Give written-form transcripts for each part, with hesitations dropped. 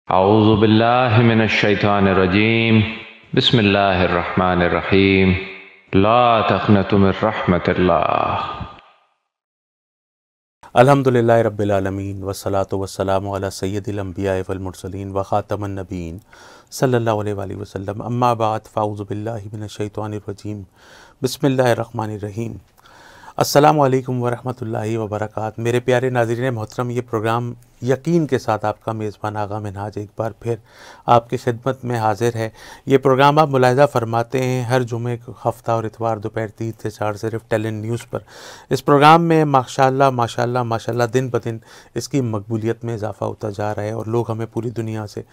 औज़ु बिल्लाहि मिनश शैतानिर रजीम। बिस्मिल्लाहिर रहमानिर रहीम। ला तक़नतु मिर रहमतिल्लाह। अल्हम्दुलिल्लाहि रब्बिल आलमीन वस्सलातु वस्सलामु अला सय्यदिल अंबिया वल मुरसलीन व खातमन नबीन सल्लल्लाहु अलैहि वसल्लम। अम्मा बाद फ़ाऊज़ु बिल्लाहि मिनश शैतानिर रजीम। बिस्मिल्लाहिर रहमानिर रहीम। अस्सलामु अलैकुम व रहमतुल्लाहि व बरकातहू। मेरे प्यारे नाज़रीन मोहतरम, ये प्रोग्राम यकीन के साथ आपका मेज़बान आगा मिनहाज एक बार फिर आपकी खिदमत में हाजिर है। ये प्रोग्राम आप मुलाहिज़ा फरमाते हैं हर जुमे को हफ़्ता और इतवार दोपहर 3 से 4 सिर्फ टेलन न्यूज़ पर। इस प्रोग्राम में माशाल्लाह माशाल्लाह माशाल्लाह दिन ब दिन इसकी मकबूलियत में इजाफ़ा होता जा रहा है और लोग हमें पूरी दुनिया से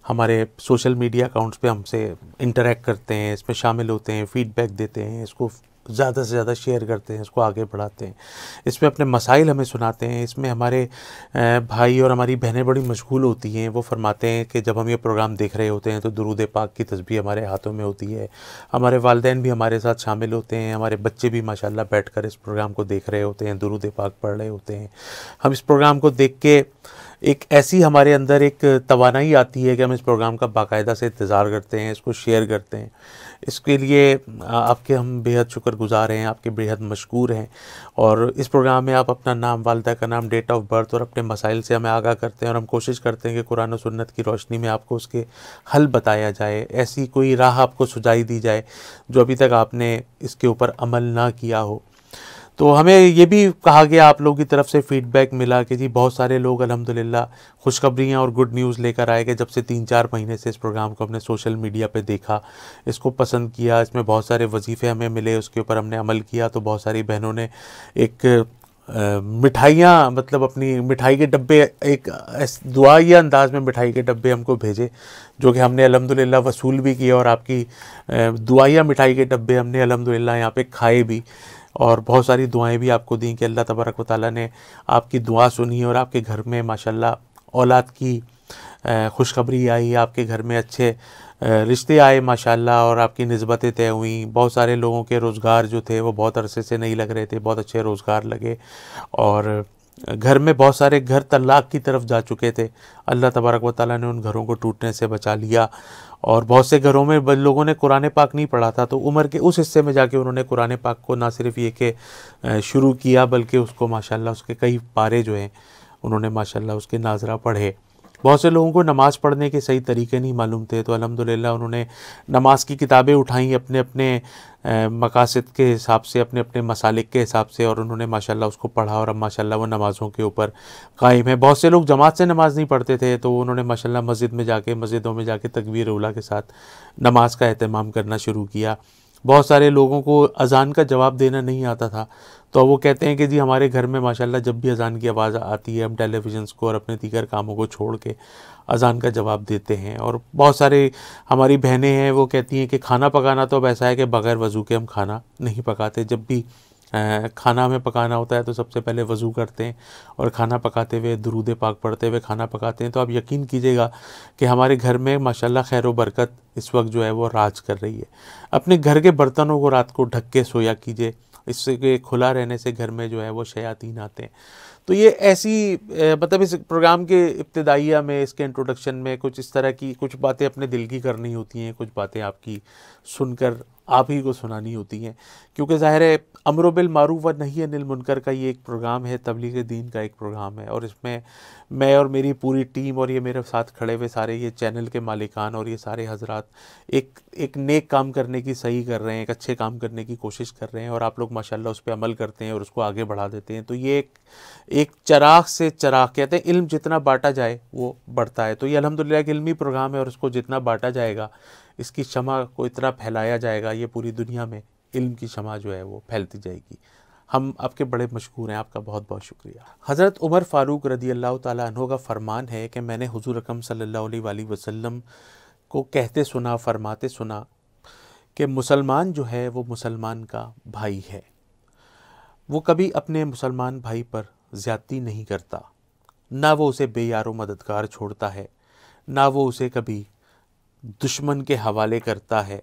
हमारे सोशल मीडिया अकाउंट्स पे हमसे इंटरेक्ट करते हैं, इसमें शामिल होते हैं, फ़ीडबैक देते हैं, इसको ज़्यादा से ज़्यादा शेयर करते हैं, इसको आगे बढ़ाते हैं, इसमें अपने मसाइल हमें सुनाते हैं। इसमें हमारे भाई और हमारी बहनें बड़ी मशगूल होती हैं। वो फरमाते हैं कि जब हम ये प्रोग्राम देख रहे होते हैं तो दुरूद पाक की तस्बीह हमारे हाथों में होती है। हमारे वालिदैन भी हमारे साथ शामिल होते हैं, हमारे बच्चे भी माशाल्लाह बैठकर इस प्रोग्राम को देख रहे होते हैं, दुरूद पाक पढ़ रहे होते हैं। हम इस प्रोग्राम को देख के एक ऐसी हमारे अंदर एक तवानाई आती है कि हम इस प्रोग्राम का बाकायदा से इंतज़ार करते हैं, इसको शेयर करते हैं। इसके लिए आपके हम बेहद शुक्रगुज़ार हैं, आपके बेहद मशकूर हैं। और इस प्रोग्राम में आप अपना नाम, वालिदा का नाम, डेट ऑफ बर्थ और अपने मसाइल से हमें आगाह करते हैं और हम कोशिश करते हैं कि कुरान और सुन्नत की रोशनी में आपको उसके हल बताया जाए, ऐसी कोई राह आपको सुझाई दी जाए जो अभी तक आपने इसके ऊपर अमल ना किया हो। तो हमें ये भी कहा गया, आप लोगों की तरफ से फ़ीडबैक मिला कि जी बहुत सारे लोग अल्हम्दुलिल्लाह खुशखबरियाँ और गुड न्यूज़ लेकर आए कि जब से 3-4 महीने से इस प्रोग्राम को हमने सोशल मीडिया पे देखा, इसको पसंद किया, इसमें बहुत सारे वजीफ़े हमें मिले, उसके ऊपर हमने अमल किया। तो बहुत सारी बहनों ने एक मिठाइयाँ, मतलब अपनी मिठाई के डब्बे, एक दुआया अंदाज़ में मिठाई के डब्बे हमको भेजे, जो कि हमने अल्हम्दुलिल्लाह वसूल भी किया और आपकी दुआया मिठाई के डब्बे हमने अल्हम्दुलिल्लाह यहाँ पे खाए भी और बहुत सारी दुआएं भी आपको दी कि अल्लाह तबारक व तआला ने आपकी दुआ सुनी और आपके घर में माशाल्लाह औलाद की खुशखबरी आई, आपके घर में अच्छे रिश्ते आए माशाल्लाह और आपकी निस्बतें तय हुई। बहुत सारे लोगों के रोज़गार जो थे वो बहुत अरसे से नहीं लग रहे थे, बहुत अच्छे रोज़गार लगे और घर में बहुत सारे घर तलाक की तरफ जा चुके थे। अल्लाह तबारक व तआला ने उन घरों को टूटने से बचा लिया और बहुत से घरों में लोगों ने कुरान पाक नहीं पढ़ा था, तो उम्र के उस हिस्से में जाके उन्होंने कुरान पाक को ना सिर्फ ये कि शुरू किया बल्कि उसको माशाल्लाह उसके कई पारे जो हैं उन्होंने माशाल्लाह उसके नाजरा पढ़े। बहुत से लोगों को नमाज़ पढ़ने के सही तरीके नहीं मालूम थे, तो अल्हम्दुलिल्लाह उन्होंने नमाज की किताबें उठाई अपने अपने मकासद के हिसाब से, अपने अपने मसालिक के हिसाब से, और उन्होंने माशाल्लाह उसको पढ़ा और अब माशाल्लाह वो नमाज़ों के ऊपर कायम है। बहुत से लोग जमात से नमाज़ नहीं पढ़ते थे, तो उन्होंने माशाल्लाह मस्जिदों में जाके तकबीर उला के साथ नमाज का एहतमाम करना शुरू किया। बहुत सारे लोगों को अज़ान का जवाब देना नहीं आता था, तो वो कहते हैं कि जी हमारे घर में माशाल्लाह जब भी अज़ान की आवाज़ आती है हम टेलीविज़न्स को और अपने दीगर कामों को छोड़ के अज़ान का जवाब देते हैं। और बहुत सारे हमारी बहनें हैं वो कहती हैं कि खाना पकाना तो अब ऐसा है कि बग़ैर वज़ू के हम खाना नहीं पकाते। जब भी खाना हमें पकाना होता है तो सबसे पहले वज़ू करते हैं और खाना पकाते हुए दुरूद पाक पढ़ते हुए खाना पकाते हैं। तो आप यकीन कीजिएगा कि हमारे घर में माशाल्लाह खैर व बरकत इस वक्त जो है वो राज कर रही है। अपने घर के बर्तनों को रात को ढक के सोया कीजिए, इससे के खुला रहने से घर में जो है वो शयातीन आते हैं। तो ये ऐसी मतलब इस प्रोग्राम के इब्तिदाइया में, इसके इंट्रोडक्शन में कुछ इस तरह की कुछ बातें अपने दिल की करनी होती हैं, कुछ बातें आपकी सुनकर आप ही को सुनानी होती हैं, क्योंकि ज़ाहिर है अम्र बिल मारूफ व नही अनिल मुनकर का ये एक प्रोग्राम है, तबलीग दीन का एक प्रोग्राम है। और इसमें मैं और मेरी पूरी टीम और ये मेरे साथ खड़े हुए सारे ये चैनल के मालिकान और ये सारे हजरात एक नेक काम करने की सही कर रहे हैं, एक अच्छे काम करने की कोशिश कर रहे हैं और आप लोग माशाल्लाह उस पर अमल करते हैं और उसको आगे बढ़ा देते हैं। तो ये एक चिराग से चिराग, कहते हैं इल्म जितना बांटा जाए वो बढ़ता है। तो ये अल्हम्दुलिल्लाह एक इल्मी प्रोग्राम है और उसको जितना बांटा जाएगा, इसकी शमा को इतना फैलाया जाएगा, ये पूरी दुनिया में इल्म की शमा जो है वो फैलती जाएगी। हम आपके बड़े मशहूर हैं, आपका बहुत बहुत शुक्रिया। हज़रत उमर फ़ारूक रदी अल्लाह ताला अन्हु का फ़रमान है कि मैंने हुज़ूर अकरम सल्लल्लाहु अलैहि वसल्लम को कहते सुना, फरमाते सुना कि मुसलमान जो है वो मुसलमान का भाई है, वो कभी अपने मुसलमान भाई पर ज़्यादती नहीं करता, ना वो उसे बेयारो मददगार छोड़ता है, ना वो उसे कभी दुश्मन के हवाले करता है।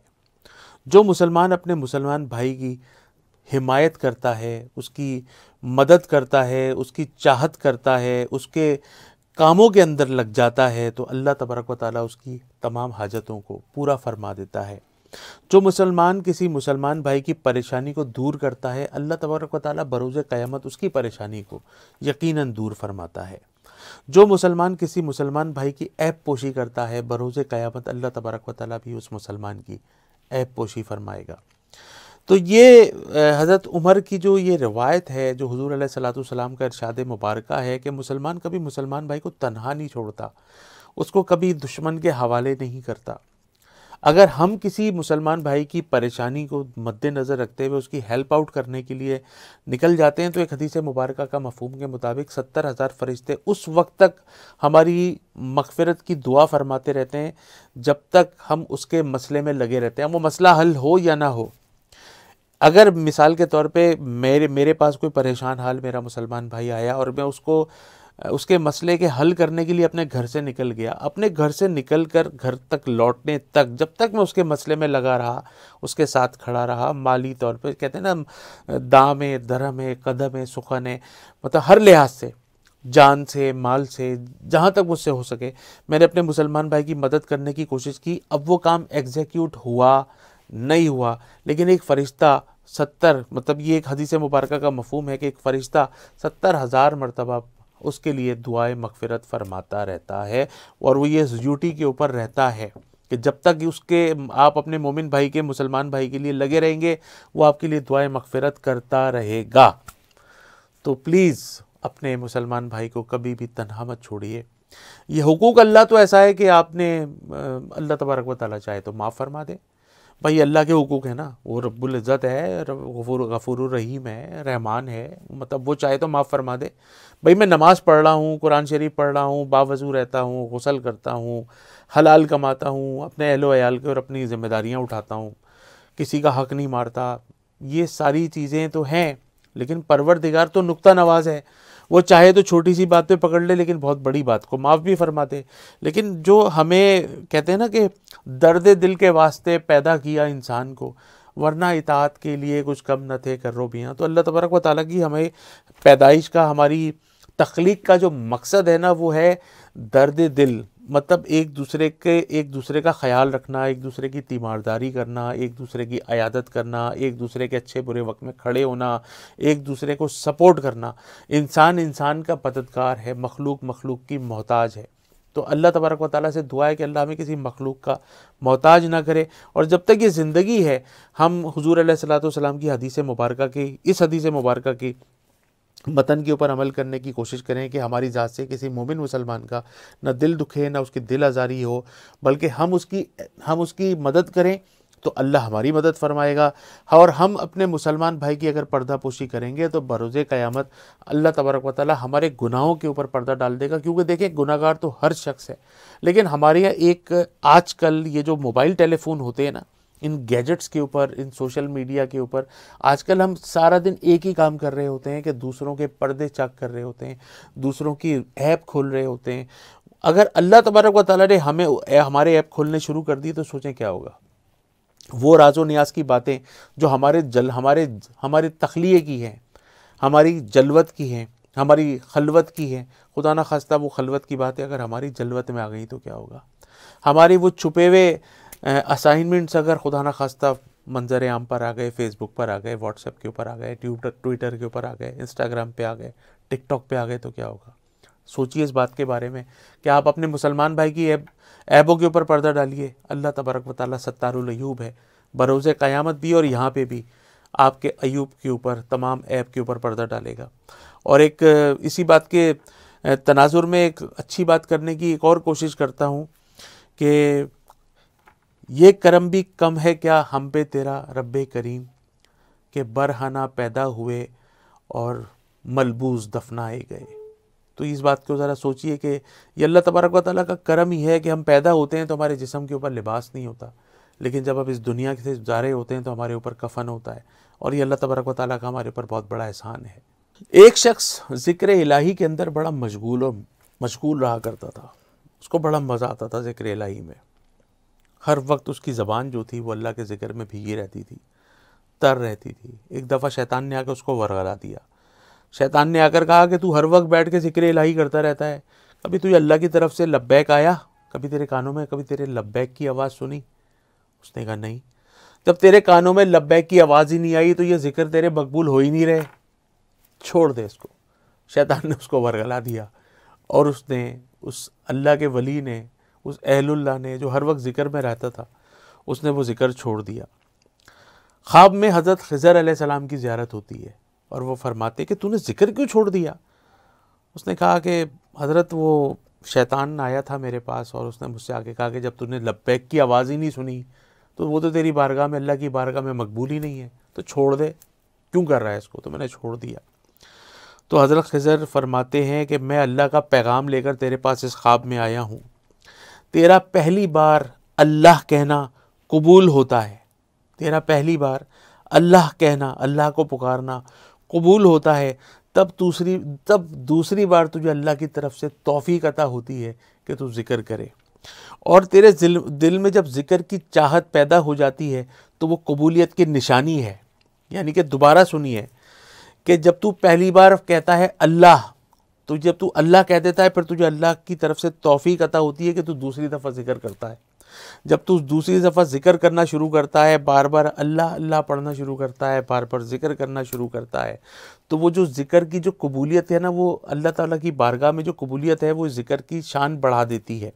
जो मुसलमान अपने मुसलमान भाई की हिमायत करता है, उसकी मदद करता है, उसकी चाहत करता है, उसके कामों के अंदर लग जाता है तो अल्लाह तबारक व तआला उसकी तमाम हाजतों को पूरा फरमा देता है। जो मुसलमान किसी मुसलमान भाई की परेशानी को दूर करता है, अल्लाह तबारक व तआला बरोज़ क़यामत उसकी परेशानी को यकीनन दूर फरमाता है। जो मुसलमान किसी मुसलमान भाई की ऐब पोशी करता है, बरोज़ क़यामत अल्लाह तबारक व तआला भी उस मुसलमान की ऐब पोशी फरमाएगा। तो ये हज़रत उमर की जो ये रिवायत है, जो हुज़ूर अलैहिस्सलातु वस्सलाम का इरशाद मुबारका है कि मुसलमान कभी मुसलमान भाई को तन्हा नहीं छोड़ता, उसको कभी दुश्मन के हवाले नहीं करता। अगर हम किसी मुसलमान भाई की परेशानी को मद्देनज़र रखते हुए उसकी हेल्प आउट करने के लिए निकल जाते हैं तो एक हदीस मुबारका का मफ़हूम के मुताबिक 70,000 फ़रिश्ते उस वक्त तक हमारी मग़फ़िरत की दुआ फरमाते रहते हैं जब तक हम उसके मसले में लगे रहते हैं, वो मसला हल हो या ना हो। अगर मिसाल के तौर पे मेरे पास कोई परेशान हाल मेरा मुसलमान भाई आया और मैं उसके मसले के हल करने के लिए अपने घर से निकल गया, अपने घर से निकल कर घर तक लौटने तक जब तक मैं उसके मसले में लगा रहा, उसके साथ खड़ा रहा, माली तौर पे कहते हैं ना दाम है, दरहम है, कदम है, सुखन है, मतलब हर लिहाज से, जान से, माल से, जहाँ तक मुझसे हो सके मैंने अपने मुसलमान भाई की मदद करने की कोशिश की। अब वो काम एग्जीक्यूट हुआ नहीं हुआ, लेकिन एक फ़रिश्ता 70, मतलब ये एक हदीस मुबारका का मफ़हूम है कि एक फ़रिश्ता 70,000 मरतबा उसके लिए दुआए मग़फ़िरत फरमाता रहता है। और वो ये ड्यूटी के ऊपर रहता है कि जब तक उसके आप अपने मोमिन भाई के, मुसलमान भाई के लिए लगे रहेंगे, वो आपके लिए दुआए मग़फ़िरत करता रहेगा। तो प्लीज़ अपने मुसलमान भाई को कभी भी तन्हा मत छोड़िए। ये हुकूक अल्लाह तो ऐसा है कि आपने अल्लाह तबारक व तआला चाहे तो माफ़ फरमा दे। भाई अल्लाह के हुकूक है ना, वो रब्बुल इज़्ज़त है, गफूरुर रहीम है, रहमान है, मतलब वो चाहे तो माफ़ फरमा दे। भाई मैं नमाज़ पढ़ रहा हूँ, कुरान शरीफ पढ़ रहा हूँ, बावज़ू रहता हूँ, गुस्ल करता हूँ, हलाल कमाता हूँ, अपने अहलो अयाल के और अपनी ज़िम्मेदारियाँ उठाता हूँ, किसी का हक़ नहीं मारता, ये सारी चीज़ें तो हैं, लेकिन परवरदिगार तो नुक्ता नवाज़ है। वो चाहे तो छोटी सी बात पे पकड़ ले, लेकिन बहुत बड़ी बात को माफ़ भी फरमा दे। लेकिन जो हमें कहते हैं ना कि दर्द दिल के वास्ते पैदा किया इंसान को, वरना इताअत के लिए कुछ कम न थे कर्रो बियाँ। तो अल्लाह तबारक व तआला की हमें पैदाइश का, हमारी तख्लीक का जो मकसद है ना, वो है दर्द दिल, मतलब एक दूसरे का ख्याल रखना, एक दूसरे की तीमारदारी करना, एक दूसरे की अयादत करना, एक दूसरे के अच्छे बुरे वक्त में खड़े होना, एक दूसरे को सपोर्ट करना। इंसान का मददगार है, मखलूक मखलूक की मोहताज है। तो अल्लाह तबारक व तआला से दुआ है कि अल्लाह हमें किसी मखलूक का मोहताज ना करे। और जब तक ये ज़िंदगी है, हम हुज़ूर अलैहिस्सलातु वस्सलाम की हदीस मुबारका की, इस हदीस मुबारका की मतन के ऊपर अमल करने की कोशिश करें कि हमारी ज़ात से किसी मोमिन मुसलमान का न दिल दुखे, न उसकी दिल आज़ारी हो, बल्कि हम उसकी मदद करें तो अल्लाह हमारी मदद फरमाएगा। और हम अपने मुसलमान भाई की अगर पर्दा पोशी करेंगे तो बरोज़े क़यामत अल्लाह तबारक व तआला हमारे गुनाहों के ऊपर पर्दा डाल देगा। क्योंकि देखिए, गुनाहगार तो हर शख्स है, लेकिन हमारे यहाँ एक आजकल ये जो मोबाइल टेलीफोन होते हैं ना, इन गैजेट्स के ऊपर, इन सोशल मीडिया के ऊपर आजकल हम सारा दिन एक ही काम कर रहे होते हैं कि दूसरों के पर्दे चेक कर रहे होते हैं, दूसरों की ऐप खोल रहे होते हैं। अगर अल्लाह तबारक व तआला ने हमें हमारे ऐप खोलने शुरू कर दी तो सोचें क्या होगा। वो राज़ो नियाज़ की बातें जो हमारे तख्लीए की हैं, हमारी जलवत की हैं, हमारी खलवत की हैं, खुदा ना खास्ता वो खलवत की बातें अगर हमारी जलवत में आ गई तो क्या होगा। हमारी वो छुपे हुए असाइनमेंट्स अगर खुदा ना खास्ता मंजर आम पर आ गए, फेसबुक पर आ गए, व्हाट्सएप के ऊपर आ गए, ट्विटर के ऊपर आ गए, इंस्टाग्राम पे आ गए, टिकटॉक पे आ गए तो क्या होगा। सोचिए इस बात के बारे में कि आप अपने मुसलमान भाई की ऐबों के ऊपर पर्दा डालिए। अल्लाह तबारक व तआला सत्तारुल अयूब है, बरोज़े क़यामत भी और यहाँ पे भी आपके अयूब के ऊपर, तमाम ऐब के ऊपर पर्दा डालेगा। और एक इसी बात के तनाजुर में एक अच्छी बात करने की एक और कोशिश करता हूँ कि ये करम भी कम है क्या हम पे तेरा रब्बे करीम, के बरहना पैदा हुए और मलबूस दफनाए गए। तो इस बात को ज़रा सोचिए कि ये अल्लाह तबारक व तआला का करम ही है कि हम पैदा होते हैं तो हमारे जिस्म के ऊपर लिबास नहीं होता, लेकिन जब अब इस दुनिया से जा रहे होते हैं तो हमारे ऊपर कफन होता है। और ये अल्लाह तबारक व तआला का हमारे ऊपर बहुत बड़ा एहसान है। एक शख्स ज़िक्र इलाही के अंदर बड़ा मशगूल रहा करता था, उसको बड़ा मज़ा आता था ज़िक्र इलाही में। हर वक्त उसकी ज़बान जो थी वो अल्लाह के ज़िक्र में भीगी रहती थी, तर रहती थी। एक दफ़ा शैतान ने आकर उसको वरगला दिया। शैतान ने आकर कहा कि तू हर वक्त बैठ के ज़िक्र इलाही करता रहता है, कभी तुझे अल्लाह की तरफ से लब्बैक आया, कभी तेरे कानों में कभी तेरे लब्बैक की आवाज़ सुनी? उसने कहा नहीं। जब तेरे कानों में लब्बैक की आवाज़ ही नहीं आई तो ये जिक्र तेरे मकबूल हो ही नहीं रहे, छोड़ दे इसको। शैतान ने उसको वरगला दिया और उसने, उस अल्लाह के वली ने, उस अहलुल्लाह ने जो हर वक्त ज़िक्र में रहता था, उसने वो ज़िक्र छोड़ दिया। ख्वाब में हज़रत खिज़र अलैहिस्सलाम की ज़ियारत होती है और वो फरमाते कि तूने ज़िक्र क्यों छोड़ दिया? उसने कहा कि हज़रत वो शैतान आया था मेरे पास और उसने मुझसे आके कहा कि जब तूने लब्बैक की आवाज़ ही नहीं सुनी तो वो तो तेरी बारगाह में, अल्लाह की बारगाह में मकबूल ही नहीं है, तो छोड़ दे, क्यों कर रहा है इसको? तो मैंने छोड़ दिया। तो हज़रत खिज़र फरमाते हैं कि मैं अल्लाह का पैगाम लेकर तेरे पास इस ख्वाब में आया हूँ। तेरा पहली बार अल्लाह कहना कबूल होता है, तेरा पहली बार अल्लाह कहना, अल्लाह को पुकारना कबूल होता है, तब दूसरी बार तुझे अल्लाह की तरफ से तौफीक अता होती है कि तू ज़िक्र करे। और तेरे दिल में जब ज़िक्र की चाहत पैदा हो जाती है तो वो कबूलियत की निशानी है। यानी कि दोबारा सुनिए कि जब तू पहली बार कहता है अल्लाह, तो जब तू अल्लाह कह देता है फिर तुझे अल्लाह की तरफ से तौफीक अता होती है कि तू दूसरी दफ़ा ज़िक्र करता है। जब तू दूसरी दफ़ा ज़िक्र करना शुरू करता है, बार बार अल्लाह अल्लाह पढ़ना शुरू करता है, बार बार ज़िक्र करना शुरू करता है, तो वो जो ज़िक्र की जो कबूलियत है ना, वो अल्लाह ताला की बारगाह में जो कबूलियत है वो ज़िक्र की शान बढ़ा देती है।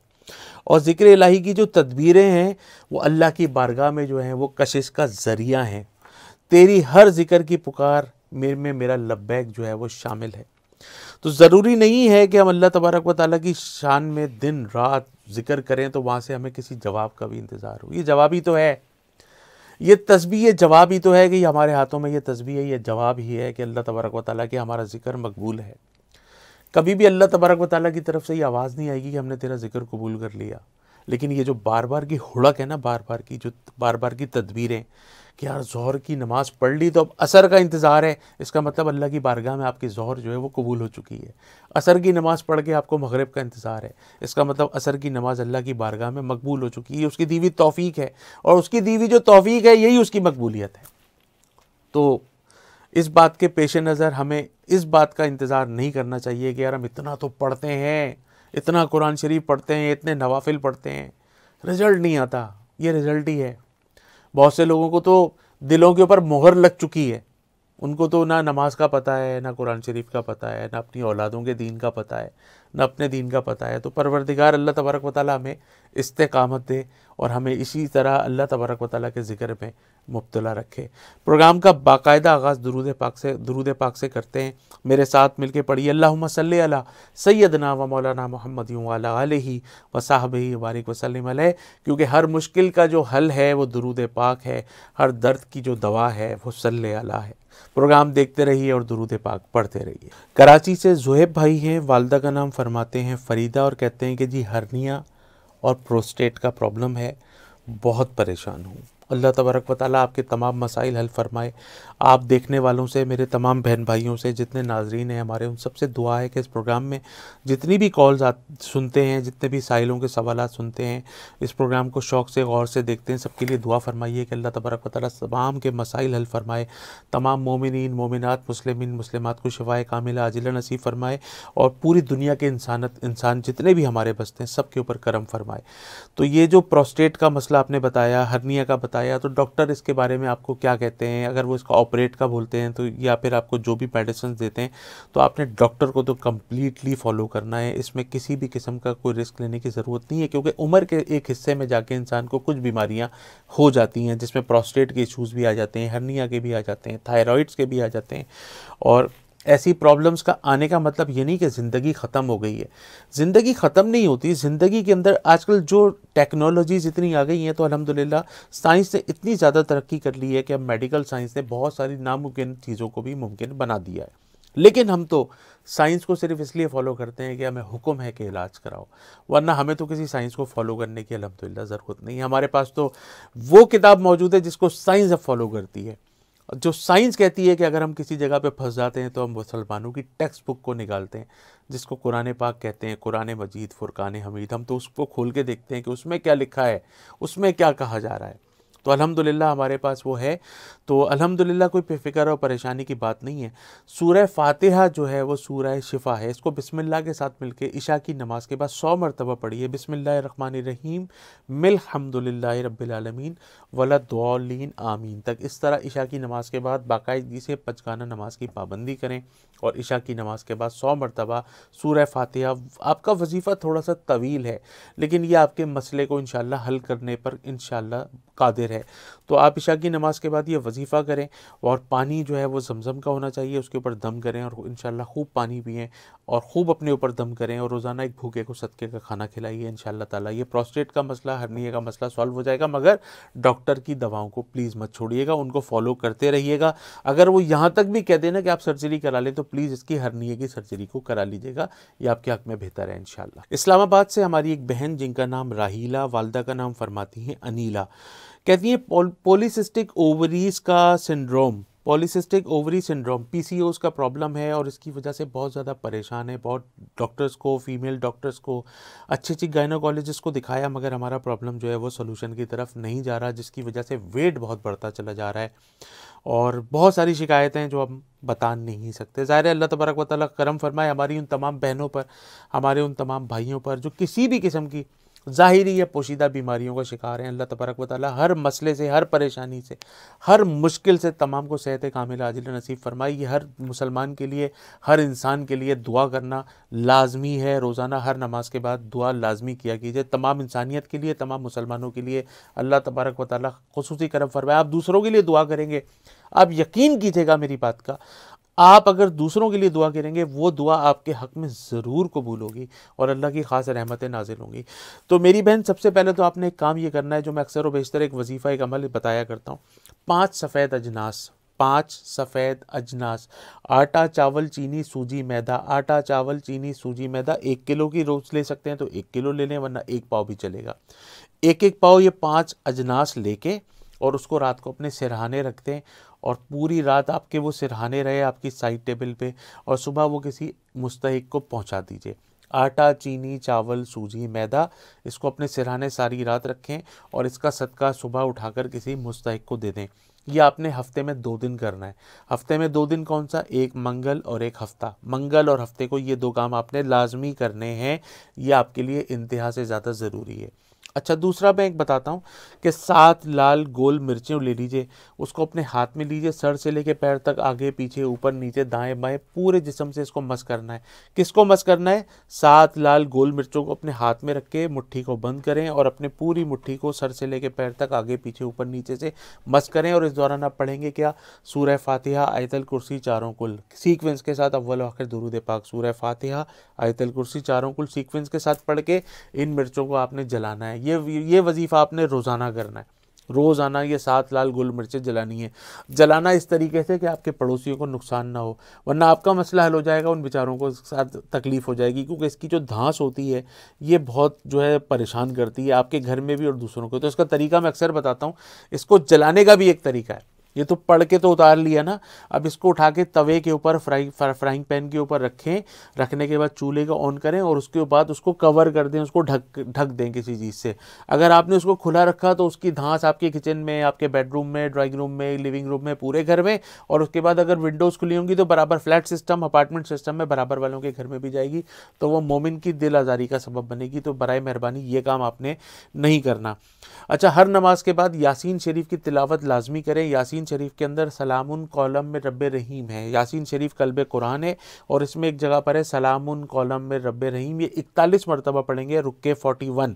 और ज़िक्र इलाही की जो तदबीरें हैं वो अल्लाह की बारगाह में जो हैं वो कशिश का ज़रिया हैं। तेरी हर ज़िक्र की पुकार मेरा लब्बैक जो है वो शामिल है। तो ज़रूरी नहीं है कि हम अल्लाह तबारक व तआला की शान में दिन रात ज़िक्र करें तो वहाँ से हमें किसी जवाब का भी इंतज़ार हो। ये जवाब ही तो है, ये तस्बीह, ये जवाब ही तो है कि हमारे हाथों में ये तस्बीह है, ये जवाब ही है कि अल्लाह तबारक व तआला की हमारा ज़िक्र मकबूल है। कभी भी अल्लाह तबारक व तआला की तरफ से ये आवाज़ नहीं आएगी कि हमने तेरा ज़िक्र कबूल कर लिया। लेकिन ये जो बार बार की हुड़क है ना, बार बार की तदबीरें कि यार ज़ोहर की नमाज़ पढ़ ली तो अब असर का इंतज़ार है, इसका मतलब अल्लाह की बारगाह में आपकी ज़ोहर जो है वो कबूल हो चुकी है। असर की नमाज़ पढ़ के आपको मगरिब का इंतज़ार है, इसका मतलब असर की नमाज़ अल्लाह की बारगाह में मकबूल हो चुकी है। उसकी दी हुई तौफ़ीक है और उसकी दी हुई जो तौफ़ीक है यही उसकी मकबूलियत है। तो इस बात के पेश नज़र हमें इस बात का इंतज़ार नहीं करना चाहिए कि यार हम इतना तो पढ़ते हैं, इतना कुरान शरीफ पढ़ते हैं, इतने नवाफिल पढ़ते हैं, रिज़ल्ट नहीं आता। ये रिज़ल्ट ही है। बहुत से लोगों को तो दिलों के ऊपर मोहर लग चुकी है, उनको तो ना नमाज का पता है, ना कुरान शरीफ का पता है, ना अपनी औलादों के दीन का पता है, ना अपने दीन का पता है। तो परवरदिगार अल्लाह तबारक व तआला हमें इस्तेकामत दे और हमें इसी तरह अल्लाह तबारक व तआला के ज़िक्र में मुब्तला रखे। प्रोग्राम का बाकायदा आगाज़ दुरूद पाक से करते हैं। मेरे साथ मिलके पढ़िए अल्लाहुम्मा सल्ली अला सय्यदना व मौलाना मुहम्मद व अला आलिहि व सहबिहि बारिक वसल्लिम अलैहि, क्योंकि हर मुश्किल का जो हल है वो दुरूद पाक है, हर दर्द की जो दवा है वो सल्ले अला है। प्रोग्राम देखते रहिए और दुरूद पाक पढ़ते रहिए। कराची से ज़ुहैब भाई हैं, वालदा का नाम फरमाते हैं फ़रीदा, और कहते हैं कि जी हर्निया और प्रोस्टेट का प्रॉब्लम है, बहुत परेशान हूँ। अल्लाह तबारक व तआला आपके तमाम मसाइल हल फरमाए। आप देखने वालों से, मेरे तमाम बहन भाइयों से, जितने नाजरीन हैं हमारे, उन सबसे दुआ है कि इस प्रोग्राम में जितनी भी कॉल्स सुनते हैं, जितने भी साइलों के सवालात सुनते हैं, इस प्रोग्राम को शौक़ से गौर से देखते हैं, सबके लिए दुआ फरमाइए कि अल्लाह तबारक व तआला तमाम के मसाइल हल फरमाए, तमाम मोमिनीन मोमिनात मुस्लिमीन मुस्लिमात को शिफाए कामिला आजिला नसीब फरमाए और पूरी दुनिया के इंसान जितने भी हमारे बसते हैं सबके ऊपर करम फरमाए। तो ये जो प्रोस्टेट का मसला आपने बताया, हर्निया का बताया, तो डॉक्टर इसके बारे में आपको क्या कहते हैं? अगर वो इसका ऑपरेट का बोलते हैं तो, या फिर आपको जो भी मेडिसिन देते हैं, तो आपने डॉक्टर को तो कम्प्लीटली फॉलो करना है। इसमें किसी भी किस्म का कोई रिस्क लेने की ज़रूरत नहीं है, क्योंकि उम्र के एक हिस्से में जाके इंसान को कुछ बीमारियां हो जाती हैं, जिसमें प्रोस्टेट के इशूज़ भी आ जाते हैं, हर्निया के भी आ जाते हैं, थायराइड्स के भी आ जाते हैं। और ऐसी प्रॉब्लम्स का आने का मतलब ये नहीं कि ज़िंदगी ख़त्म हो गई है। ज़िंदगी ख़त्म नहीं होती। ज़िंदगी के अंदर आजकल जो टेक्नोलॉजीज़ इतनी आ गई हैं, तो अल्हम्दुलिल्लाह साइंस ने इतनी ज़्यादा तरक्की कर ली है कि अब मेडिकल साइंस ने बहुत सारी नामुमकिन चीज़ों को भी मुमकिन बना दिया है। लेकिन हम तो साइंस को सिर्फ इसलिए फॉलो करते हैं कि हमें हुक्म है कि इलाज कराओ, वरना हमें तो किसी साइंस को फॉलो करने की अल्हम्दुलिल्लाह ज़रूरत नहीं है। हमारे पास तो वो किताब मौजूद है जिसको साइंस अब फॉलो करती है। जो साइंस कहती है कि अगर हम किसी जगह पे फंस जाते हैं तो हम मुसलमानों की टेक्स्ट बुक को निकालते हैं, जिसको कुरान पाक कहते हैं, कुरान मजीद, फुरकान हमीद। हम तो उसको खोल के देखते हैं कि उसमें क्या लिखा है, उसमें क्या कहा जा रहा है। तो अल्हम्दुलिल्लाह हमारे पास वो है। तो अल्हम्दुलिल्लाह कोई फ़िक्र और परेशानी की बात नहीं है। सूरह फ़ातिहा जो है वो सूरह शिफ़ा है। इसको बिस्मिल्लाह के साथ मिलके इशा की नमाज़ के बाद 100 मरतबा पढ़िए। बिस्मिल्लाहिर्रहमानिर्रहीम मिल हम्दुलिल्लाहि रब्बिल आलमीन वलद्दॉलीन आमीन तक। इस तरह इशा की नमाज़ के बाद बाकायदगी से 5 गाना नमाज की पाबंदी करें और इशा की नमाज़ के बाद 100 मरतबा सूरह फ़ातिहा। आपका वजीफ़ा थोड़ा सा तवील है लेकिन ये आपके मसले को इंशाअल्लाह हल करने पर इंशाअल्लाह कादिर है। तो आप इशा की नमाज़ के बाद ये वजीफ़ा करें और पानी जो है वो ज़मज़म का होना चाहिए, उसके ऊपर दम करें और इंशाअल्लाह खूब पानी पिएं और खूब अपने ऊपर दम करें और रोज़ाना एक भूखे को सदके का खाना खिलाइए। इंशाअल्लाह ताला ये प्रोस्टेट का मसला, हर्निया का मसला सॉल्व हो जाएगा। मगर डॉक्टर की दवाओं को प्लीज़ मत छोड़िएगा, उनको फॉलो करते रहिएगा। अगर वो यहाँ तक भी कह देना कि आप सर्जरी करा लें तो प्लीज़ इसकी हर्निया की सर्जरी को करा लीजिएगा, ये आपके हक़ में बेहतर है इंशाअल्लाह। इस्लामाबाद से हमारी एक बहन जिनका नाम राहीला, वालदा का नाम फरमाती हैं अनीला, कहती हैं पॉलीसिस्टिक ओवरीज का syndrome, polycystic ovary syndrome PCOS का प्रॉब्लम है और इसकी वजह से बहुत ज़्यादा परेशान है। बहुत डॉक्टर्स को, फीमेल डॉक्टर्स को, अच्छी अच्छी गायनोकोलॉजिस्ट को दिखाया मगर हमारा प्रॉब्लम जो है वो सोल्यूशन की तरफ नहीं जा रहा, जिसकी वजह से वेट बहुत बढ़ता चला जा रहा है और बहुत सारी शिकायतें जो हम बता नहीं सकते। ज़ाहिर है अल्लाह तबारक व तआला करम फरमाए हमारी उन तमाम बहनों पर, हमारे उन तमाम भाइयों पर जो किसी भी किस्म की ज़ाहिरी या पोशीदा बीमारियों का शिकार हैं। अल्लाह तबारक व तआला हर मसले से, हर परेशानी से, हर मुश्किल से तमाम को सेहत कामिला आजिल नसीब फरमाई। ये हर मुसलमान के लिए, हर इंसान के लिए दुआ करना लाजमी है। रोज़ाना हर नमाज के बाद दुआ लाजमी किया कीजिए, तमाम इंसानियत के लिए, तमाम मुसलमानों के लिए अल्लाह तबारक व तआला खुसूसी करम फरमाए। आप दूसरों के लिए दुआ करेंगे, आप यकीन कीजिएगा मेरी बात का, आप अगर दूसरों के लिए दुआ करेंगे वो दुआ आपके हक़ में ज़रूर कबूल होगी और अल्लाह की ख़ास रहमतें नाजिल होंगी। तो मेरी बहन, सबसे पहले तो आपने एक काम ये करना है जो मैं अक्सर व बेशतर एक वजीफ़ा, एक अमल बताया करता हूँ। 5 सफ़ेद अजनास, 5 सफ़ेद अजनास, आटा, चावल, चीनी, सूजी, मैदा, आटा, चावल, चीनी, सूजी, मैदा। 1 किलो की रोज़ ले सकते हैं तो 1 किलो ले लें, वरना 1 पाव भी चलेगा। 1-1 पाव ये 5 अजनास लेके और उसको रात को अपने सिरहाने रख दें और पूरी रात आपके वो सिरहाने रहे आपकी साइड टेबल पे और सुबह वो किसी मुस्तहिक को पहुंचा दीजिए। आटा, चीनी, चावल, सूजी, मैदा, इसको अपने सिरहाने सारी रात रखें और इसका सदका सुबह उठाकर किसी मुस्तहिक को दे दें। ये आपने हफ्ते में 2 दिन करना है। हफ्ते में 2 दिन कौन सा? एक मंगल और एक हफ्ता। मंगल और हफ्ते को ये 2 काम आपने लाजमी करने हैं, ये आपके लिए इंतहा से ज़्यादा ज़रूरी है। अच्छा, दूसरा मैं एक बताता हूँ कि 7 लाल गोल मिर्चें ले लीजिए, उसको अपने हाथ में लीजिए, सर से लेके पैर तक, आगे पीछे, ऊपर नीचे, दाएं बाएं, पूरे जिस्म से इसको मस करना है। किसको मस करना है? 7 लाल गोल मिर्चों को अपने हाथ में रख के मुट्ठी को बंद करें और अपने पूरी मुट्ठी को सर से लेके पैर तक, आगे पीछे, ऊपर नीचे से मस करें और इस दौरान आप पढ़ेंगे क्या? सूरह फातिहा, आयतल कुर्सी, चारों कुल सीक्वेंस के साथ, अव्वल आखिर दुरूद पाक। सूरह फातिहा, आयतल कुर्सी, चारों कुल सीक्वेंस के साथ पढ़ के इन मिर्चों को आपने जलाना है। ये वजीफ़ा आपने रोज़ाना करना है। रोज़ाना ये 7 लाल गोल मिर्चें जलानी है। जलाना इस तरीके से कि आपके पड़ोसियों को नुकसान ना हो, वरना आपका मसला हल हो जाएगा, उन बेचारों को साथ तकलीफ़ हो जाएगी, क्योंकि इसकी जो धांस होती है ये बहुत जो है परेशान करती है आपके घर में भी और दूसरों को। तो इसका तरीका मैं अक्सर बताता हूँ। इसको जलाने का भी एक तरीका है। ये तो पढ़ के तो उतार लिया ना, अब इसको उठा के तवे के ऊपर, फ्राइंग पैन के ऊपर रखें। रखने के बाद चूल्हे को ऑन करें और उसके बाद उसको कवर कर दें, उसको ढक दें किसी चीज़ से। अगर आपने उसको खुला रखा तो उसकी धांस आपके किचन में, आपके बेडरूम में, ड्राइंग रूम में, लिविंग रूम में, पूरे घर में, और उसके बाद अगर विंडोज़ खुली होंगी तो बराबर फ्लैट सिस्टम, अपार्टमेंट सिस्टम में बराबर वालों के घर में भी जाएगी, तो वो मोमिन की दिल आज़ारी का सबब बनेगी। तो बराए मेहरबानी ये काम आपने नहीं करना। अच्छा, हर नमाज के बाद यासीन शरीफ की तिलावत लाजमी करें। यासीन शरीफ के अंदर सलामुन कौलम में रब्बे रहीम है। यासीन शरीफ कल्बे कुरान है और इसमें एक जगह पर है सलामुन कौलम में रब्बे रहीम। ये 41 मरतबा पढ़ेंगे, रुक्के 41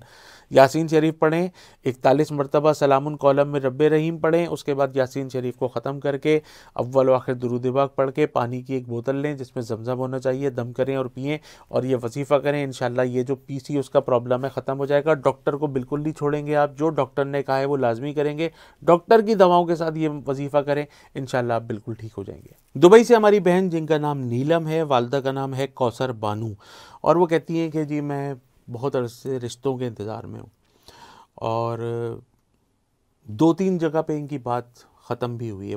यासीन शरीफ पढ़ें, 41 मरतबा सलामुन कौलम में रब्बे रहीम पढ़ें। उसके बाद यासीन शरीफ को ख़त्म करके अव्वल आखिर दुरूद पाक पढ़ के पानी की एक बोतल लें जिसमें ज़मज़म होना चाहिए, दम करें और पिएँ और ये वजीफ़ा करें। इंशाल्लाह ये जो पीसीओएस का प्रॉब्लम है ख़त्म हो जाएगा। डॉक्टर को बिल्कुल नहीं छोड़ेंगे आप, जो डॉक्टर ने कहा है वो लाजमी करेंगे। डॉक्टर की दवाओं के साथ ये वजीफ़ा करें, इंशाल्लाह आप बिल्कुल ठीक हो जाएंगे। दुबई से हमारी बहन जिनका नाम नीलम है, वालदा का नाम है कौसर बानू, और वो कहती हैं कि जी मैं बहुत अरसे रिश्तों के इंतज़ार में हूँ और 2-3 जगह पे इनकी बात ख़त्म भी हुई है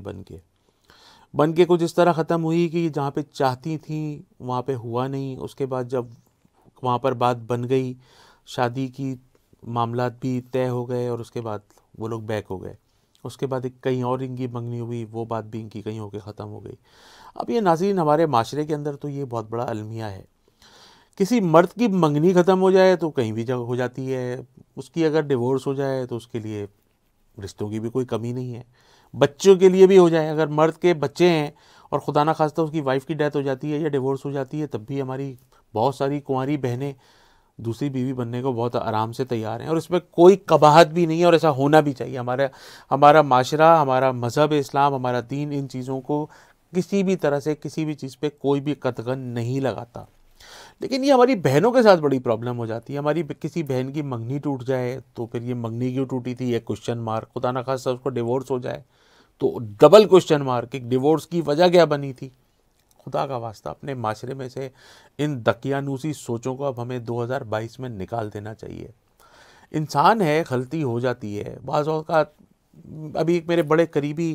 बन के कुछ इस तरह ख़त्म हुई कि जहाँ पे चाहती थी वहाँ पे हुआ नहीं। उसके बाद जब वहाँ पर बात बन गई, शादी की मामलात भी तय हो गए और उसके बाद वो लोग बैक हो गए। उसके बाद एक कहीं और इनकी मंगनी हुई, वो बात भी इनकी कहीं होकर ख़त्म हो गई। अब ये नाज़रीन हमारे माशरे के अंदर तो ये बहुत बड़ा अलमिया है, किसी मर्द की मंगनी ख़त्म हो जाए तो कहीं भी जगह हो जाती है, उसकी अगर डिवोर्स हो जाए तो उसके लिए रिश्तों की भी कोई कमी नहीं है, बच्चों के लिए भी हो जाए, अगर मर्द के बच्चे हैं और खुदा ना खास्ता उसकी वाइफ की डेथ हो जाती है या डिवोर्स हो जाती है, तब भी हमारी बहुत सारी कुंवारी बहनें दूसरी बीवी बनने को बहुत आराम से तैयार हैं और इसमें कोई कबाहत भी नहीं है और ऐसा होना भी चाहिए। हमारा माशरा, हमारा मज़हब इस्लाम, हमारा दीन इन चीज़ों को किसी भी तरह से किसी भी चीज़ पे कोई भी कतगन नहीं लगाता। लेकिन ये हमारी बहनों के साथ बड़ी प्रॉब्लम हो जाती है। हमारी किसी बहन की मंगनी टूट जाए तो फिर ये मंगनी क्यों टूटी थी, ये क्वेश्चन मार्क, खुदा ना खास्ता उसको डिवोर्स हो जाए तो डबल क्वेश्चन मार्क, एक डिवोर्स की वजह क्या बनी थी। खुदा का वास्ता अपने माशरे में से इन दकियानूसी सोचों को अब हमें 2022 में निकाल देना चाहिए। इंसान है, गलती हो जाती है बाज़ औक़ात। अभी एक मेरे बड़े करीबी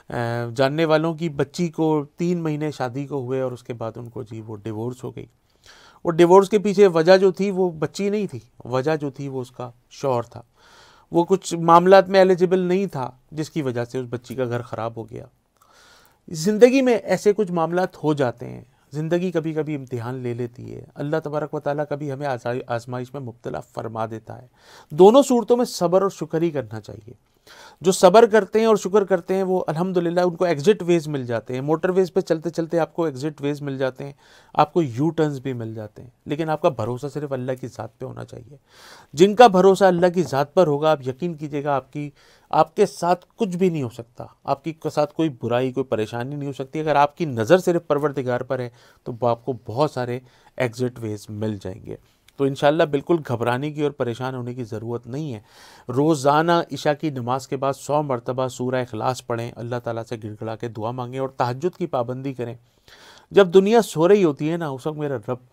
जानने वालों की बच्ची को 3 महीने शादी को हुए और उसके बाद उनको जी वो डिवोर्स हो गई। वो डिवोर्स के पीछे वजह जो थी वो बच्ची नहीं थी, वजह जो थी वो उसका शौहर था। वो कुछ मामलात में एलिजिबल नहीं था जिसकी वजह से उस बच्ची का घर ख़राब हो गया। ज़िंदगी में ऐसे कुछ मामलात हो जाते हैं, ज़िंदगी कभी कभी इम्तिहान ले लेती है, अल्लाह तबारक व तआला कभी हमें आजमाइश में मुब्तला फरमा देता है। दोनों सूरतों में सब्र और शुक्र ही करना चाहिए। जो सब्र करते हैं और शुक्र करते हैं वो अल्हम्दुलिल्लाह उनको एग्जिट वेज मिल जाते हैं। मोटरवेज पे चलते चलते आपको एग्जिट वेज मिल जाते हैं, आपको यू टर्न्स भी मिल जाते हैं, लेकिन आपका भरोसा सिर्फ अल्लाह की ज़ात पे होना चाहिए। जिनका भरोसा अल्लाह की ज़ात पर होगा, आप यकीन कीजिएगा आपके साथ कुछ भी नहीं हो सकता, आपके साथ कोई बुराई, कोई परेशानी नहीं हो सकती। अगर आपकी नज़र सिर्फ परवरदिगार पर है तो आपको बहुत सारे एग्जिट वेज मिल जाएंगे। तो इंशाअल्लाह बिल्कुल घबराने की और परेशान होने की ज़रूरत नहीं है। रोज़ाना इशा की नमाज के बाद 100 मरतबा सूरह इखलास पढ़ें, अल्लाह ताला से गिड़गिड़ा के दुआ मांगें और तहज्जुद की पाबंदी करें। जब दुनिया सो रही होती है ना, उस वक्त मेरा रब,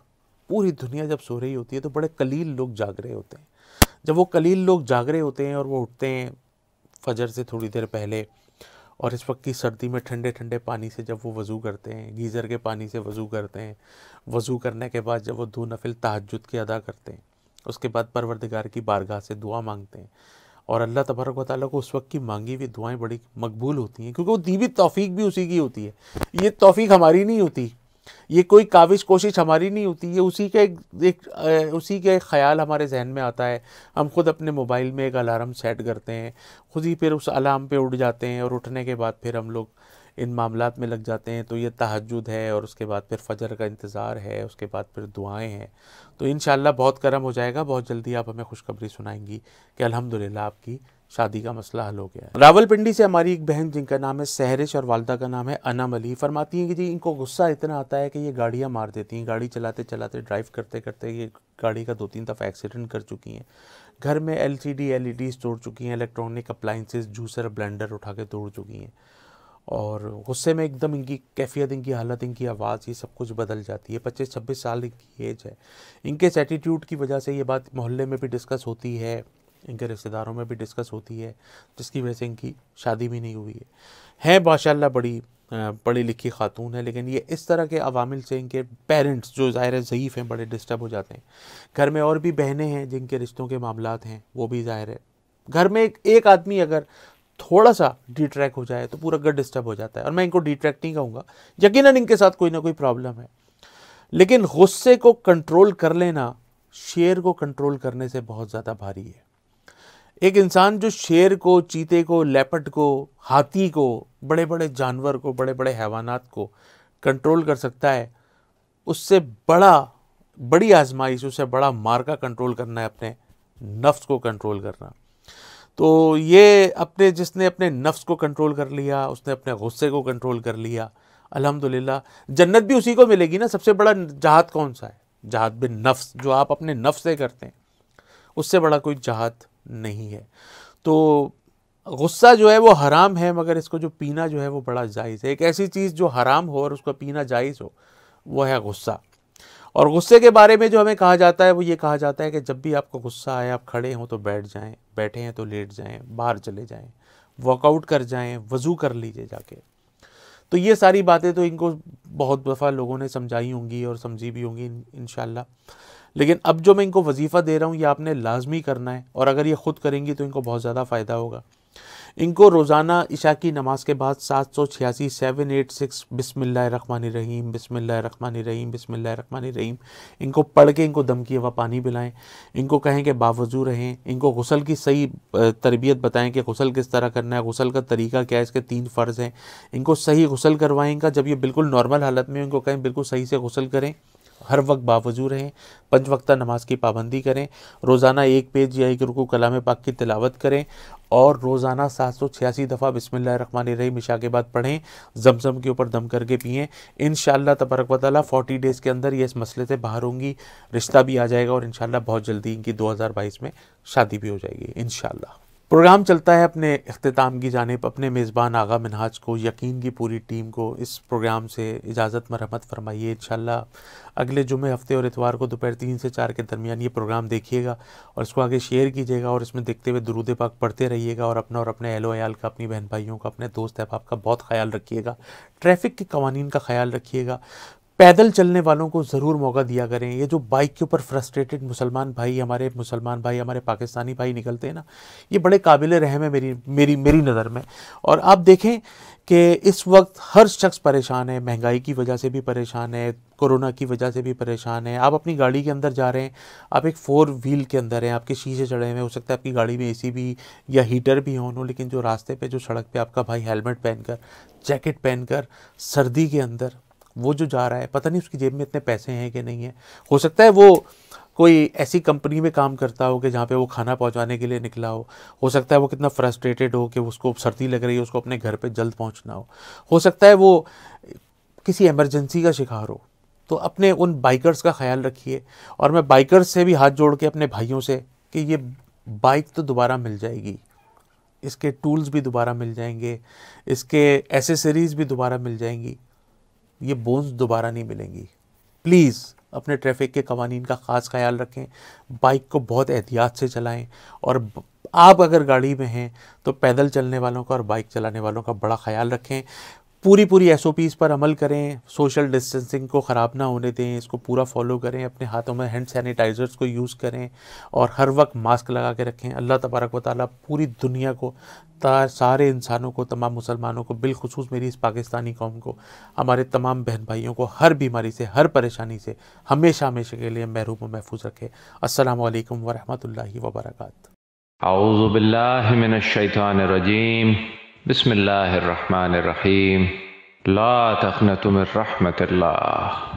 पूरी दुनिया जब सो रही होती है तो बड़े कलील लोग जाग रहे होते हैं। जब वो कलील लोग जाग रहे होते हैं और वो उठते हैं फजर से थोड़ी देर पहले, और इस वक्त की सर्दी में ठंडे ठंडे पानी से जब वो वज़ू करते हैं, गीज़र के पानी से वज़ू करते हैं, वज़ू करने के बाद जब वो 2 नफिल तहज्जुद के अदा करते हैं, उसके बाद परवरदिगार की बारगाह से दुआ मांगते हैं और अल्लाह तबारक व तआला को उस वक्त की मांगी हुई दुआएं बड़ी मकबूल होती हैं, क्योंकि वो दी हुई तौफीक भी उसी की होती है। ये तौफीक हमारी नहीं होती, ये कोई काविश कोशिश हमारी नहीं होती, ये उसी का एक ख्याल हमारे जहन में आता है। हम खुद अपने मोबाइल में एक अलार्म सेट करते हैं, खुद ही फिर उस अलार्म पे उठ जाते हैं और उठने के बाद फिर हम लोग इन मामलात में लग जाते हैं। तो ये तहज्जुद है और उसके बाद फिर फजर का इंतज़ार है, उसके बाद फिर दुआएं हैं। तो इंशाअल्लाह बहुत करम हो जाएगा, बहुत जल्दी आप हमें खुशखबरी सुनाएंगी कि अल्हम्दुलिल्लाह आपकी शादी का मसला हल हो गया है। रावलपिंडी से हमारी एक बहन जिनका नाम है सहरिश और वालदा का नाम है अनम अली, फरमाती हैं कि जी इनको गुस्सा इतना आता है कि ये गाड़ियाँ मार देती हैं। गाड़ी चलाते चलाते ड्राइव करते करते ये गाड़ी का 2-3 दफ़ा एक्सीडेंट कर चुकी हैं। घर में LCD LEDs तोड़ चुकी हैं, इलेक्ट्रॉनिक अप्लाइंसेस जूसर ब्लेंडर उठा के तोड़ चुकी हैं और गुस्से में एकदम इनकी कैफियत, इनकी हालत, इनकी आवाज़, ये सब कुछ बदल जाती है। 25-26 साल की एज है। इनके इस एटीट्यूड की वजह से ये बात मोहल्ले में भी डिस्कस होती है, इनके रिश्तेदारों में भी डिस्कस होती है, जिसकी वजह से इनकी शादी भी नहीं हुई है माशाल्लाह बड़ी पढ़ी लिखी खातून है, लेकिन ये इस तरह के अवामिल से इनके पेरेंट्स जो ज़ाहिर है ज़ईफ़ हैं बड़े डिस्टर्ब हो जाते हैं। घर में और भी बहनें हैं जिनके रिश्तों के मामलात हैं, वो भी ज़ाहिर है घर में एक आदमी अगर थोड़ा सा डिट्रैक्ट हो जाए तो पूरा घर डिस्टर्ब हो जाता है। और मैं इनको डिट्रैक्ट नहीं कहूँगा, यकीनन इनके साथ कोई ना कोई प्रॉब्लम है, लेकिन गुस्से को कंट्रोल कर लेना शेर को कंट्रोल करने से बहुत ज़्यादा भारी है। एक इंसान जो शेर को, चीते को, लेपर्ड को, हाथी को, बड़े बड़े जानवर को, बड़े बड़े हैवानात को कंट्रोल कर सकता है, उससे बड़ी आजमाइश, उससे बड़ा मार्का कंट्रोल करना है अपने नफ्स को कंट्रोल करना। तो ये जिसने अपने नफ्स को कंट्रोल कर लिया, उसने अपने गुस्से को कंट्रोल कर लिया, अल्हम्दुलिल्लाह जन्नत भी उसी को मिलेगी ना। सबसे बड़ा जहाद कौन सा है? जहाद बिन नफ्स, जो आप अपने नफ्स से करते हैं, उससे बड़ा कोई जहाद नहीं है। तो गुस्सा जो है वो हराम है, मगर इसको जो पीना जो है वो बड़ा जायज़ है। एक ऐसी चीज़ जो हराम हो और उसका पीना जायज़ हो, वो है गुस्सा। और गुस्से के बारे में जो हमें कहा जाता है वो ये कहा जाता है कि जब भी आपको गुस्सा आए, आप खड़े हों तो बैठ जाएं, बैठे हैं तो लेट जाएं, बाहर चले जाएं, वर्कआउट कर जाएं, वज़ू कर लीजिए जाके। तो ये सारी बातें तो इनको बहुत दफ़ा लोगों ने समझाई होंगी और समझी भी होंगी इंशाल्लाह। लेकिन अब जो मैं इनको वजीफ़ा दे रहा हूँ ये आपने लाजमी करना है, और अगर ये ख़ुद करेंगी तो इनको बहुत ज़्यादा फ़ायदा होगा। इनको रोज़ाना इशा की नमाज के बाद 786 786 बिस्मिल्लाहिर्रहमानिर्रहीम बिस्मिल्लाहिर्रहमानिर्रहीम बिस्मिल्लाहिर्रहमानिर्रहीम इनको पढ़ के इनको दम की हवा पानी पिलाएं। इनको कहें कि बावजू रहें। इनको गुस्ल की सही तरबियत बताएं कि गुस्ल किस तरह करना है, गुस्ल का तरीका क्या है, इसके 3 फ़र्ज़ हैं। इनको सही गुस्ल करवाएंगा। जब ये बिल्कुल नॉर्मल हालत में इनको कहें बिल्कुल सही से गुस्ल करें, हर वक्त बावजू रहें, 5 वक्ता नमाज की पाबंदी करें, रोज़ाना 1 पेज या 1 रुकू कलाम पाक की तिलावत करें और रोज़ाना 786 दफ़ा बिस्मिल्लाहिर्रहमानिर्रहीम इशा के बाद पढ़ें। जमजम के ऊपर दम करके पिएँ। इंशाअल्लाह तबारक व तआला 40 डेज़ के अंदर ये इस मसले से बाहर होंगी, रिश्ता भी आ जाएगा और इंशाअल्लाह बहुत जल्दी इनकी 2022 में शादी भी हो जाएगी इंशाअल्लाह। प्रोग्राम चलता है अपने इख्तिताम की जानिब। अपने मेज़बान आगा मिनहाज को, यकीन की पूरी टीम को इस प्रोग्राम से इजाज़त मरहमत फरमाइए। इंशाअल्लाह अगले जुमे, हफ्ते और इतवार को दोपहर 3 से 4 के दरमियान ये प्रोग्राम देखिएगा और इसको आगे शेयर कीजिएगा और इसमें देखते हुए दुरूद पाक पढ़ते रहिएगा और अपना और अपने अहलो अयाल का, अपनी बहन भाइयों का, अपने दोस्त अहबाब का बहुत ख्याल रखिएगा। ट्रैफिक के कवानीन का ख्याल रखिएगा। पैदल चलने वालों को ज़रूर मौका दिया करें। ये जो बाइक के ऊपर फ्रस्ट्रेटेड मुसलमान भाई, हमारे पाकिस्तानी भाई निकलते हैं ना, ये बड़े काबिल रहम है मेरी नज़र में। और आप देखें कि इस वक्त हर शख्स परेशान है, महंगाई की वजह से भी परेशान है, कोरोना की वजह से भी परेशान है। आप अपनी गाड़ी के अंदर जा रहे हैं, आप एक 4 व्हील के अंदर हैं, आपके शीशे चढ़े हुए हैं, हो सकता है आपकी गाड़ी में एसी भी या हीटर भी हो, लेकिन जो रास्ते पे, जो सड़क पे आपका भाई हेलमेट पहनकर, जैकेट पहनकर, सर्दी के अंदर वो जो जा रहा है, पता नहीं उसकी जेब में इतने पैसे हैं कि नहीं है। हो सकता है वो कोई ऐसी कंपनी में काम करता हो कि जहाँ पे वो खाना पहुँचाने के लिए निकला हो सकता है वो कितना फ्रस्ट्रेटेड हो कि उसको सर्दी लग रही है, उसको अपने घर पे जल्द पहुँचना हो सकता है वो किसी इमरजेंसी का शिकार हो। तो अपने उन बाइकर्स का ख्याल रखिए। और मैं बाइकर्स से भी हाथ जोड़ के अपने भाइयों से कि ये बाइक तो दोबारा मिल जाएगी, इसके टूल्स भी दोबारा मिल जाएंगे, इसके एसेसरीज़ भी दोबारा मिल जाएंगी, ये बोन्स दोबारा नहीं मिलेंगी। प्लीज़ अपने ट्रैफिक के कवानीन का ख़ास ख्याल रखें। बाइक को बहुत एहतियात से चलाएं और आप अगर गाड़ी में हैं तो पैदल चलने वालों का और बाइक चलाने वालों का बड़ा ख्याल रखें। पूरी SOPs पर अमल करें। सोशल डिस्टेंसिंग को ख़राब ना होने दें, इसको पूरा फॉलो करें। अपने हाथों में हैंड सैनिटाइज़र्स को यूज़ करें और हर वक्त मास्क लगा के रखें। अल्लाह तबारक व तआला पूरी दुनिया को, सारे इंसानों को, तमाम मुसलमानों को, बिलखुसूस मेरी इस पाकिस्तानी कौम को, हमारे तमाम बहन भाइयों को हर बीमारी से, हर परेशानी से हमेशा हमेशा के लिए महरूम व महफूज रखे। अस्सलामु अलैकुम व रहमतुल्लाहि व बरकातहू। औज़ु बिल्लाहि मिनश शैतानिर रजीम। बिस्मिल्लाहिर्रहमानिर्रहीम। ला तक़नतु मिर रहमतिल्लाह।